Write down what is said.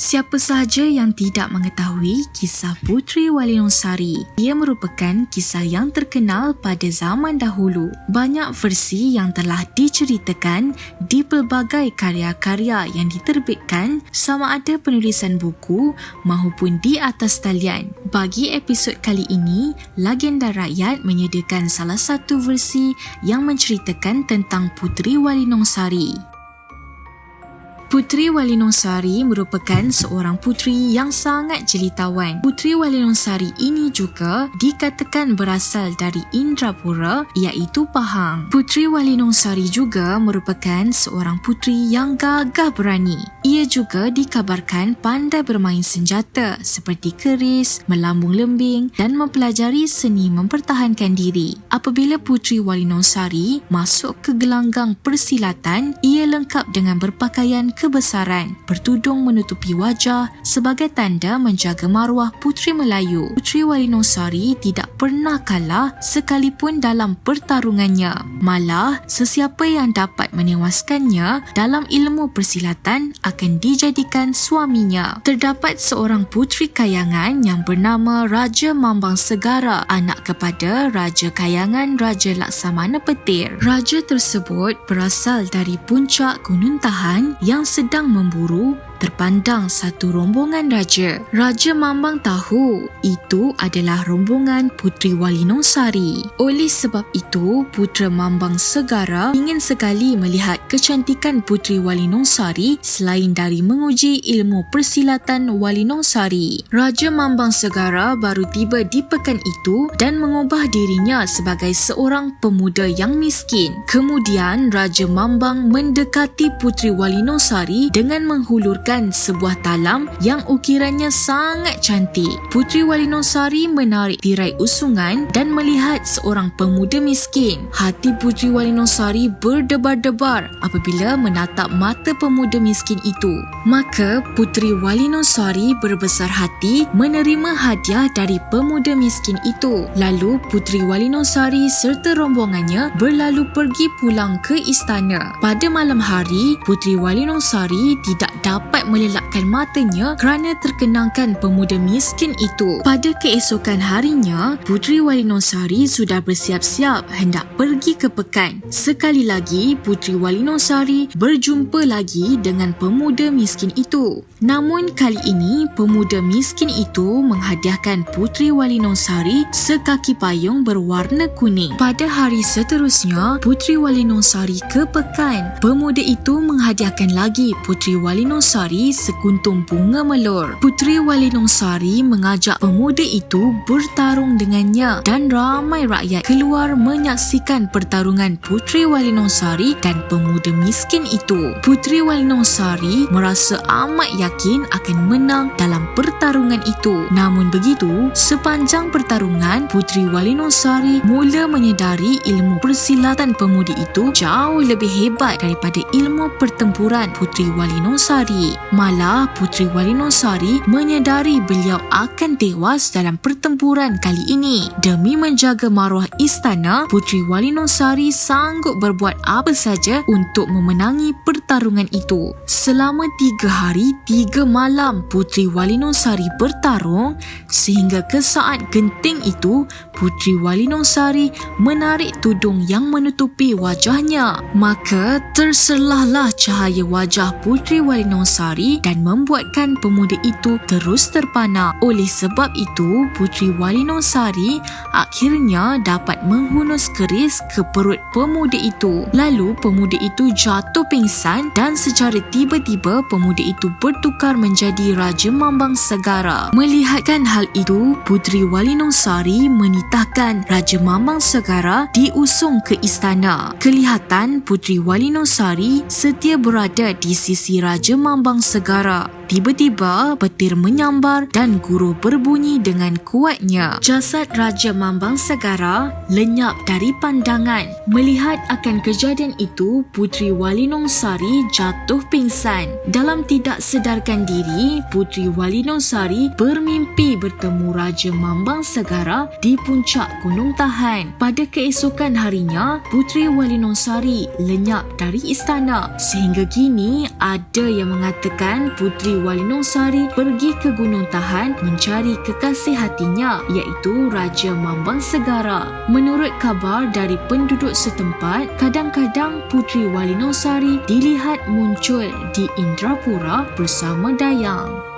Siapa sahaja yang tidak mengetahui kisah Puteri Walinosari? Ia merupakan kisah yang terkenal pada zaman dahulu. Banyak versi yang telah diceritakan di pelbagai karya-karya yang diterbitkan, sama ada penulisan buku maupun di atas talian. Bagi episod kali ini, Legenda Rakyat menyediakan salah satu versi yang menceritakan tentang Puteri Walinosari. Puteri Walinosari merupakan seorang puteri yang sangat jelitawan. Puteri Walinosari ini juga dikatakan berasal dari Indrapura, iaitu Pahang. Puteri Walinosari juga merupakan seorang puteri yang gagah berani. Ia juga dikabarkan pandai bermain senjata seperti keris, melambung lembing dan mempelajari seni mempertahankan diri. Apabila Puteri Walinosari masuk ke gelanggang persilatan, ia lengkap dengan berpakaian kebesaran, bertudung menutupi wajah sebagai tanda menjaga maruah Puteri Melayu. Puteri Walinosari tidak pernah kalah sekalipun dalam pertarungannya. Malah, sesiapa yang dapat menewaskannya dalam ilmu persilatan akan dijadikan suaminya. Terdapat seorang puteri kayangan yang bernama Raja Mambang Segara, anak kepada Raja Kayangan Raja Laksamana Petir. Raja tersebut berasal dari puncak Gunung Tahan yang sedang memburu. Terpandang satu rombongan raja. Raja Mambang tahu itu adalah rombongan Puteri Walinosari. Oleh sebab itu, Putera Mambang Segara ingin sekali melihat kecantikan Puteri Walinosari selain dari menguji ilmu persilatan Walinosari. Raja Mambang Segara baru tiba di pekan itu dan mengubah dirinya sebagai seorang pemuda yang miskin. Kemudian, Raja Mambang mendekati Puteri Walinosari dengan menghulurkan sebuah talam yang ukirannya sangat cantik. Puteri Walinosari menarik tirai usungan dan melihat seorang pemuda miskin. Hati Puteri Walinosari berdebar-debar apabila menatap mata pemuda miskin itu. Maka Puteri Walinosari berbesar hati menerima hadiah dari pemuda miskin itu. Lalu Puteri Walinosari serta rombongannya berlalu pergi pulang ke istana. Pada malam hari, Puteri Walinosari tidak dapat melelapkan matanya kerana terkenangkan pemuda miskin itu. Pada keesokan harinya, Puteri Walinosari sudah bersiap-siap hendak pergi ke pekan. Sekali lagi, Puteri Walinosari berjumpa lagi dengan pemuda miskin itu. Namun kali ini, pemuda miskin itu menghadiahkan Puteri Walinosari sekaki payung berwarna kuning. Pada hari seterusnya, Puteri Walinosari ke pekan. Pemuda itu menghadiahkan lagi Puteri Walinosari sekuntum bunga melur. Puteri Walinosari mengajak pemuda itu bertarung dengannya dan ramai rakyat keluar menyaksikan pertarungan Puteri Walinosari dan pemuda miskin itu. Puteri Walinosari merasa amat yakin akan menang dalam pertarungan itu. Namun begitu, sepanjang pertarungan, Puteri Walinosari mula menyedari ilmu persilatan pemuda itu jauh lebih hebat daripada ilmu pertempuran Puteri Walinosari. Malah Puteri Walinosari menyedari beliau akan tewas dalam pertempuran kali ini. Demi menjaga maruah istana, Puteri Walinosari sanggup berbuat apa saja untuk memenangi pertarungan itu. Selama 3 hari 3 malam Puteri Walinosari bertarung, sehingga ke saat genting itu Puteri Walinosari menarik tudung yang menutupi wajahnya. Maka terselahlah cahaya wajah Puteri Walinosari dan membuatkan pemuda itu terus terpana. Oleh sebab itu, Puteri Walinosari akhirnya dapat menghunus keris ke perut pemuda itu. Lalu pemuda itu jatuh pingsan dan secara tiba-tiba pemuda itu bertukar menjadi Raja Mambang Segara. Melihatkan hal itu, Puteri Walinosari menitahkan Raja Mambang Segara diusung ke istana. Kelihatan Puteri Walinosari setia berada di sisi Raja Mambang Segara. Tiba-tiba petir menyambar dan guru berbunyi dengan kuatnya. Jasad Raja Mambang Segara lenyap dari pandangan. Melihat akan kejadian itu, Puteri Walinosari jatuh pingsan. Dalam tidak sedarkan diri, Puteri Walinosari bermimpi bertemu Raja Mambang Segara di puncak Gunung Tahan. Pada keesokan harinya, Puteri Walinosari lenyap dari istana. Sehingga kini ada yang mengatakan Puteri Puteri Walinosari pergi ke Gunung Tahan mencari kekasih hatinya iaitu Raja Mambang Segara. Menurut kabar dari penduduk setempat, kadang-kadang Puteri Walinosari dilihat muncul di Indrapura bersama Dayang.